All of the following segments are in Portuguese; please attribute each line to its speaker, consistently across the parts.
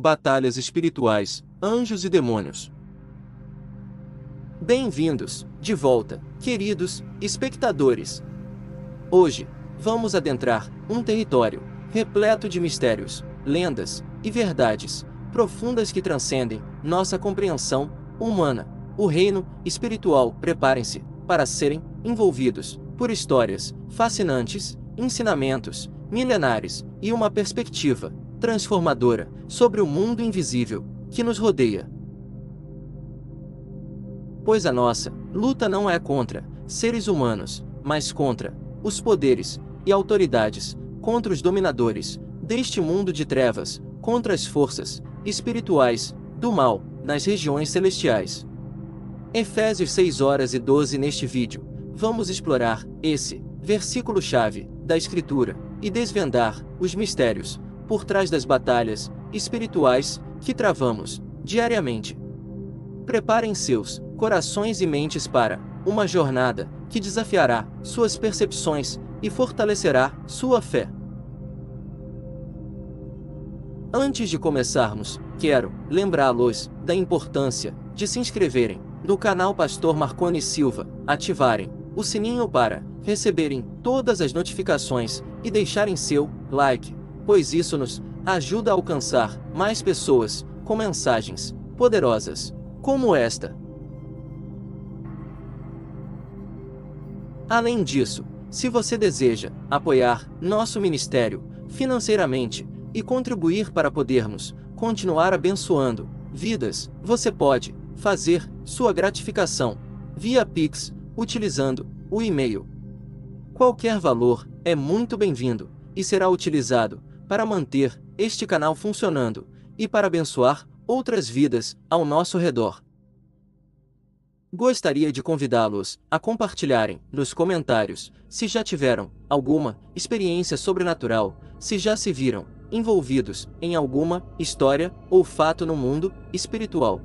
Speaker 1: batalhas espirituais, anjos e demônios. Bem-vindos, de volta, queridos espectadores. Hoje, vamos adentrar um território repleto de mistérios, lendas e verdades profundas que transcendem nossa compreensão humana. O reino espiritual. Preparem-se para serem envolvidos por histórias fascinantes, ensinamentos milenares e uma perspectiva transformadora sobre o mundo invisível que nos rodeia. Pois a nossa luta não é contra seres humanos, mas contra os poderes e autoridades, contra os dominadores deste mundo de trevas, contra as forças espirituais do mal nas regiões celestiais. Efésios 6:12. Neste vídeo, vamos explorar esse versículo-chave da Escritura e desvendar os mistérios por trás das batalhas espirituais que travamos diariamente. Preparem seus corações e mentes para uma jornada que desafiará suas percepções e fortalecerá sua fé. Antes de começarmos, quero lembrá-los da importância de se inscreverem no canal Pastor Marconi Silva, ativarem o sininho para receberem todas as notificações e deixarem seu like, pois isso nos ajuda a alcançar mais pessoas com mensagens poderosas como esta. Além disso, se você deseja apoiar nosso ministério financeiramente e contribuir para podermos continuar abençoando vidas, você pode fazer sua gratificação via Pix, utilizando o e-mail. Qualquer valor é muito bem-vindo e será utilizado para manter este canal funcionando e para abençoar outras vidas ao nosso redor. Gostaria de convidá-los a compartilharem nos comentários se já tiveram alguma experiência sobrenatural, se já se viram envolvidos em alguma história ou fato no mundo espiritual.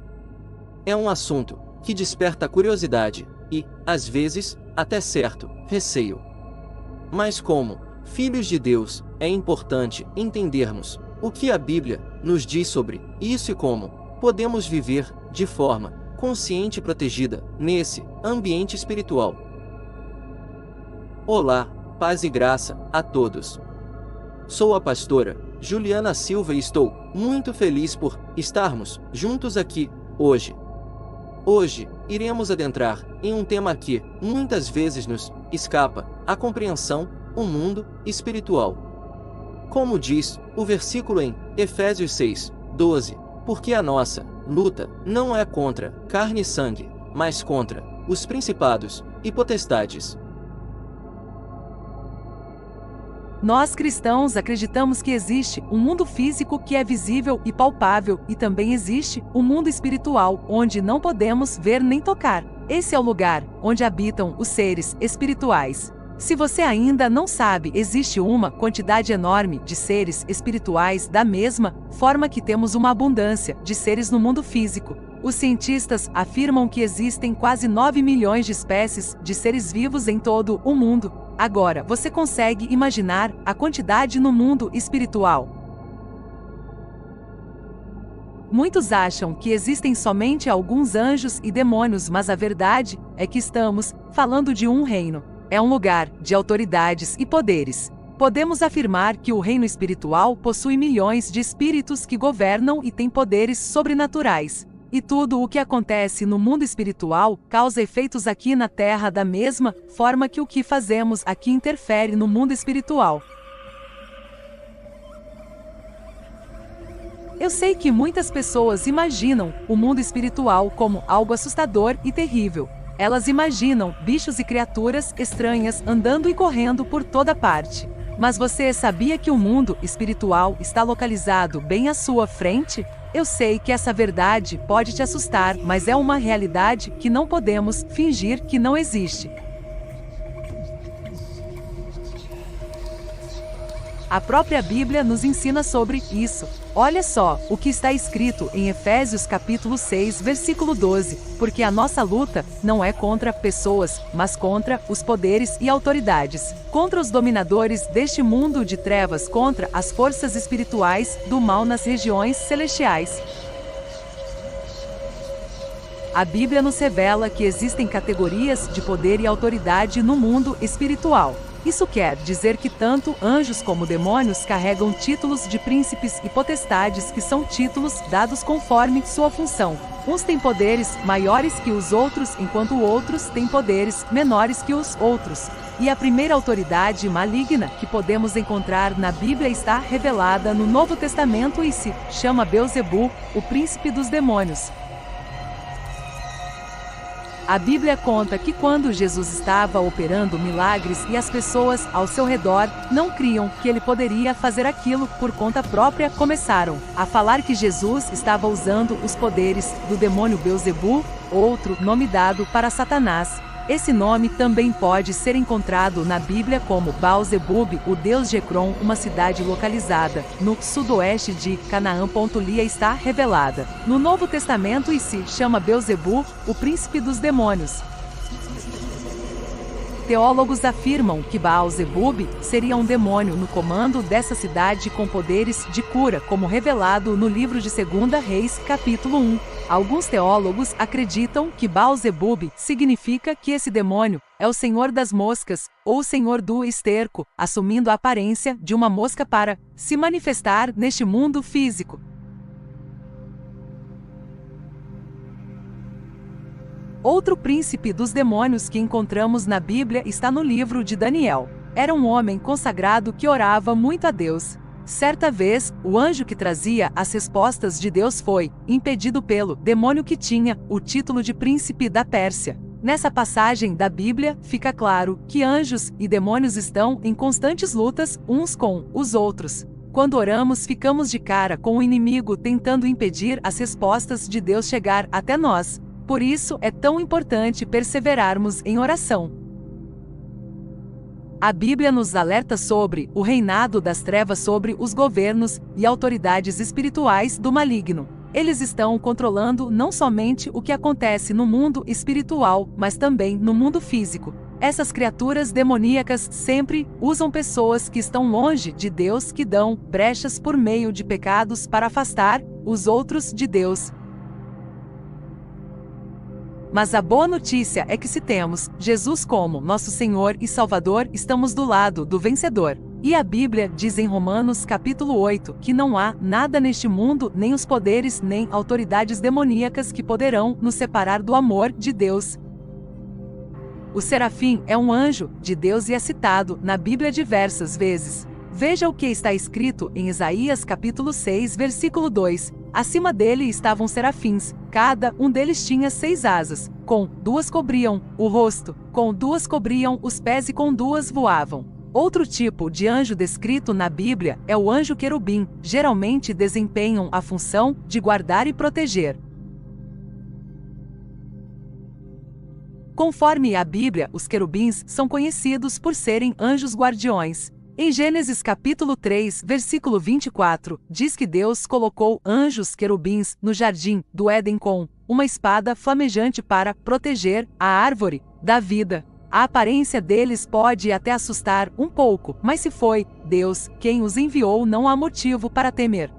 Speaker 1: É um assunto que desperta curiosidade e, às vezes, até certo receio. Mas como filhos de Deus, é importante entendermos o que a Bíblia nos diz sobre isso e como podemos viver de forma consciente e protegida nesse ambiente espiritual. Olá, paz e graça a todos. Sou a pastora Juliana Silva e estou muito feliz por estarmos juntos aqui hoje. Hoje, iremos adentrar em um tema que muitas vezes nos escapa a compreensão, o mundo espiritual. Como diz o versículo em Efésios 6:12, porque a nossa luta não é contra carne e sangue, mas contra os principados e potestades.
Speaker 2: Nós cristãos acreditamos que existe um mundo físico que é visível e palpável e também existe um mundo espiritual onde não podemos ver nem tocar. Esse é o lugar onde habitam os seres espirituais. Se você ainda não sabe, existe uma quantidade enorme de seres espirituais da mesma forma que temos uma abundância de seres no mundo físico. Os cientistas afirmam que existem quase 9 milhões de espécies de seres vivos em todo o mundo. Agora, você consegue imaginar a quantidade no mundo espiritual? Muitos acham que existem somente alguns anjos e demônios, mas a verdade é que estamos falando de um reino. É um lugar de autoridades e poderes. Podemos afirmar que o reino espiritual possui milhões de espíritos que governam e têm poderes sobrenaturais. E tudo o que acontece no mundo espiritual causa efeitos aqui na Terra da mesma forma que o que fazemos aqui interfere no mundo espiritual. Eu sei que muitas pessoas imaginam o mundo espiritual como algo assustador e terrível. Elas imaginam bichos e criaturas estranhas andando e correndo por toda parte. Mas você sabia que o mundo espiritual está localizado bem à sua frente? Eu sei que essa verdade pode te assustar, mas é uma realidade que não podemos fingir que não existe. A própria Bíblia nos ensina sobre isso. Olha só o que está escrito em Efésios capítulo 6, versículo 12, porque a nossa luta não é contra pessoas, mas contra os poderes e autoridades, contra os dominadores deste mundo de trevas, contra as forças espirituais do mal nas regiões celestiais. A Bíblia nos revela que existem categorias de poder e autoridade no mundo espiritual. Isso quer dizer que tanto anjos como demônios carregam títulos de príncipes e potestades, que são títulos dados conforme sua função. Uns têm poderes maiores que os outros, enquanto outros têm poderes menores que os outros. E a primeira autoridade maligna que podemos encontrar na Bíblia está revelada no Novo Testamento e se chama Beelzebul, o príncipe dos demônios. A Bíblia conta que quando Jesus estava operando milagres e as pessoas ao seu redor não criam que ele poderia fazer aquilo por conta própria, começaram a falar que Jesus estava usando os poderes do demônio Beelzebul, outro nome dado para Satanás. Esse nome também pode ser encontrado na Bíblia como Baal-zebub, o deus de Ecrom, uma cidade localizada no sudoeste de Canaã. Lia está revelada no Novo Testamento e se chama Beelzebul, o príncipe dos demônios. Teólogos afirmam que Baal-zebub seria um demônio no comando dessa cidade com poderes de cura, como revelado no livro de 2 Reis, capítulo 1. Alguns teólogos acreditam que Baal-zebub significa que esse demônio é o senhor das moscas, ou o senhor do esterco, assumindo a aparência de uma mosca para se manifestar neste mundo físico. Outro príncipe dos demônios que encontramos na Bíblia está no livro de Daniel. Era um homem consagrado que orava muito a Deus. Certa vez, o anjo que trazia as respostas de Deus foi impedido pelo demônio que tinha o título de príncipe da Pérsia. Nessa passagem da Bíblia, fica claro que anjos e demônios estão em constantes lutas uns com os outros. Quando oramos, ficamos de cara com o inimigo tentando impedir as respostas de Deus chegar até nós. Por isso é tão importante perseverarmos em oração. A Bíblia nos alerta sobre o reinado das trevas, sobre os governos e autoridades espirituais do maligno. Eles estão controlando não somente o que acontece no mundo espiritual, mas também no mundo físico. Essas criaturas demoníacas sempre usam pessoas que estão longe de Deus, que dão brechas por meio de pecados para afastar os outros de Deus. Mas a boa notícia é que se temos Jesus como nosso Senhor e Salvador, estamos do lado do vencedor. E a Bíblia diz em Romanos capítulo 8 que não há nada neste mundo, nem os poderes, nem autoridades demoníacas que poderão nos separar do amor de Deus. O serafim é um anjo de Deus e é citado na Bíblia diversas vezes. Veja o que está escrito em Isaías capítulo 6, versículo 2. Acima dele estavam serafins, cada um deles tinha 6 asas, com 2 cobriam o rosto, com 2 cobriam os pés e com 2 voavam. Outro tipo de anjo descrito na Bíblia é o anjo querubim, geralmente desempenham a função de guardar e proteger. Conforme a Bíblia, os querubins são conhecidos por serem anjos guardiões. Em Gênesis capítulo 3, versículo 24, diz que Deus colocou anjos querubins no jardim do Éden com uma espada flamejante para proteger a árvore da vida. A aparência deles pode até assustar um pouco, mas se foi Deus quem os enviou, não há motivo para temer.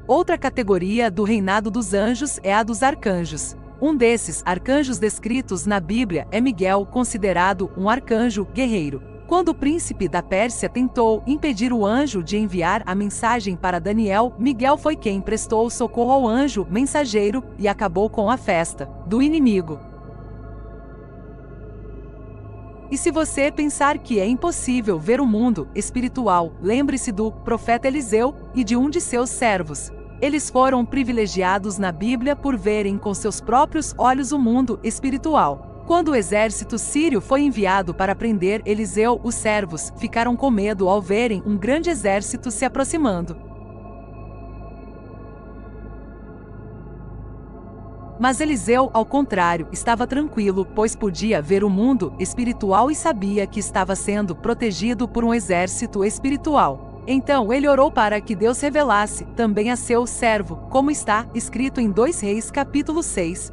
Speaker 2: Outra categoria do reinado dos anjos é a dos arcanjos. Um desses arcanjos descritos na Bíblia é Miguel, considerado um arcanjo guerreiro. Quando o príncipe da Pérsia tentou impedir o anjo de enviar a mensagem para Daniel, Miguel foi quem prestou socorro ao anjo mensageiro e acabou com a festa do inimigo. E se você pensar que é impossível ver o mundo espiritual, lembre-se do profeta Eliseu e de um de seus servos. Eles foram privilegiados na Bíblia por verem com seus próprios olhos o mundo espiritual. Quando o exército sírio foi enviado para prender Eliseu, os servos ficaram com medo ao verem um grande exército se aproximando. Mas Eliseu, ao contrário, estava tranquilo, pois podia ver o mundo espiritual e sabia que estava sendo protegido por um exército espiritual. Então ele orou para que Deus revelasse também a seu servo, como está escrito em 2 Reis capítulo 6.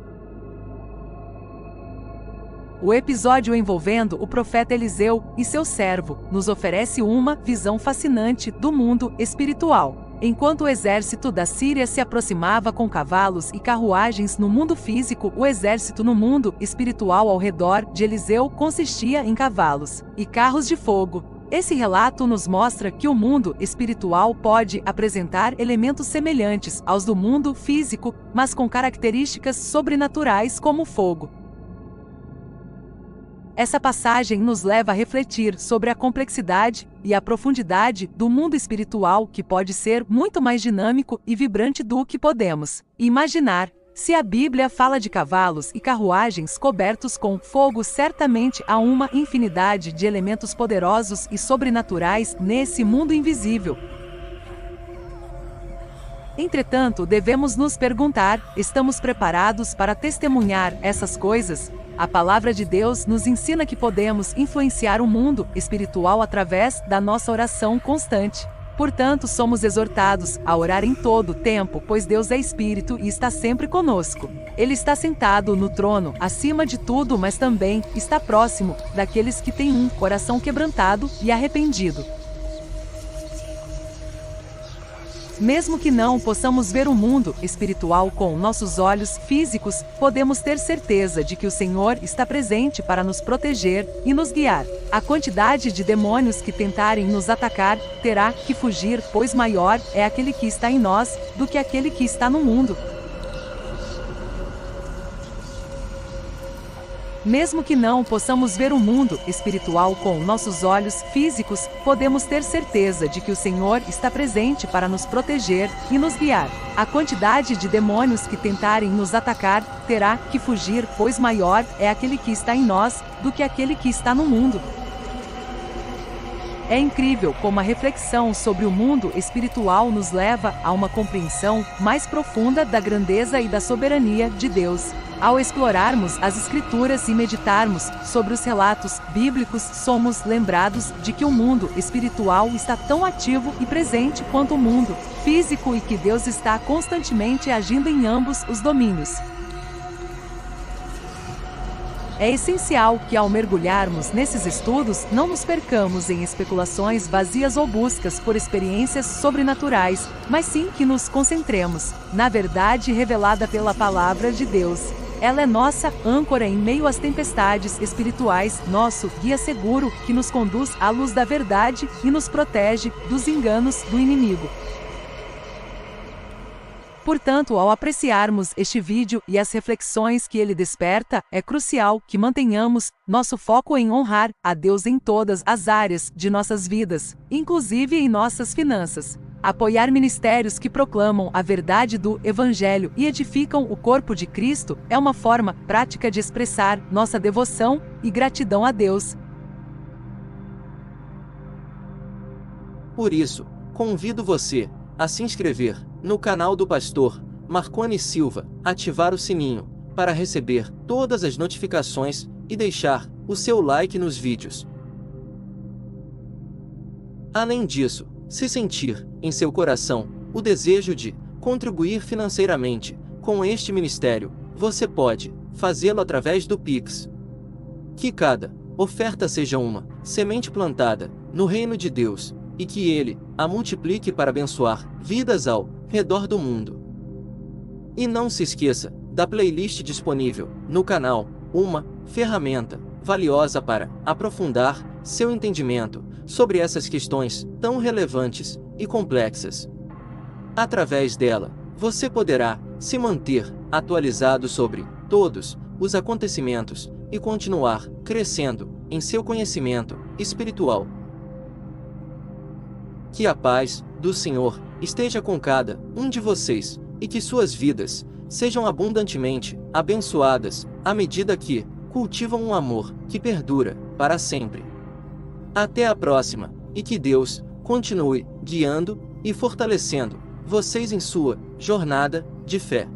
Speaker 2: O episódio envolvendo o profeta Eliseu e seu servo nos oferece uma visão fascinante do mundo espiritual. Enquanto o exército da Síria se aproximava com cavalos e carruagens no mundo físico, o exército no mundo espiritual ao redor de Eliseu consistia em cavalos e carros de fogo. Esse relato nos mostra que o mundo espiritual pode apresentar elementos semelhantes aos do mundo físico, mas com características sobrenaturais como o fogo. Essa passagem nos leva a refletir sobre a complexidade e a profundidade do mundo espiritual, que pode ser muito mais dinâmico e vibrante do que podemos imaginar. Se a Bíblia fala de cavalos e carruagens cobertos com fogo, certamente há uma infinidade de elementos poderosos e sobrenaturais nesse mundo invisível. Entretanto, devemos nos perguntar: estamos preparados para testemunhar essas coisas? A palavra de Deus nos ensina que podemos influenciar o mundo espiritual através da nossa oração constante. Portanto, somos exortados a orar em todo o tempo, pois Deus é Espírito e está sempre conosco. Ele está sentado no trono, acima de tudo, mas também está próximo daqueles que têm um coração quebrantado e arrependido. Mesmo que não possamos ver o mundo espiritual com nossos olhos físicos, podemos ter certeza de que o Senhor está presente para nos proteger e nos guiar. A quantidade de demônios que tentarem nos atacar terá que fugir, pois maior é aquele que está em nós do que aquele que está no mundo. Mesmo que não possamos ver o mundo espiritual com nossos olhos físicos, podemos ter certeza de que o Senhor está presente para nos proteger e nos guiar. A quantidade de demônios que tentarem nos atacar terá que fugir, pois maior é aquele que está em nós do que aquele que está no mundo. É incrível como a reflexão sobre o mundo espiritual nos leva a uma compreensão mais profunda da grandeza e da soberania de Deus. Ao explorarmos as Escrituras e meditarmos sobre os relatos bíblicos, somos lembrados de que o mundo espiritual está tão ativo e presente quanto o mundo físico e que Deus está constantemente agindo em ambos os domínios. É essencial que, ao mergulharmos nesses estudos, não nos percamos em especulações vazias ou buscas por experiências sobrenaturais, mas sim que nos concentremos na verdade revelada pela Palavra de Deus. Ela é nossa âncora em meio às tempestades espirituais, nosso guia seguro que nos conduz à luz da verdade e nos protege dos enganos do inimigo. Portanto, ao apreciarmos este vídeo e as reflexões que ele desperta, é crucial que mantenhamos nosso foco em honrar a Deus em todas as áreas de nossas vidas, inclusive em nossas finanças. Apoiar ministérios que proclamam a verdade do Evangelho e edificam o corpo de Cristo é uma forma prática de expressar nossa devoção e gratidão a Deus.
Speaker 1: Por isso, convido você a se inscrever no canal do Pastor Marconi Silva, ativar o sininho para receber todas as notificações e deixar o seu like nos vídeos. Além disso, se sentir em seu coração o desejo de contribuir financeiramente com este ministério, você pode fazê-lo através do Pix. Que cada oferta seja uma semente plantada no reino de Deus e que Ele a multiplique para abençoar vidas ao redor do mundo. E não se esqueça da playlist disponível no canal, uma ferramenta valiosa para aprofundar seu entendimento sobre essas questões tão relevantes e complexas. Através dela, você poderá se manter atualizado sobre todos os acontecimentos e continuar crescendo em seu conhecimento espiritual. Que a paz do Senhor esteja com cada um de vocês e que suas vidas sejam abundantemente abençoadas à medida que cultivam um amor que perdura para sempre. Até a próxima, e que Deus continue guiando e fortalecendo vocês em sua jornada de fé.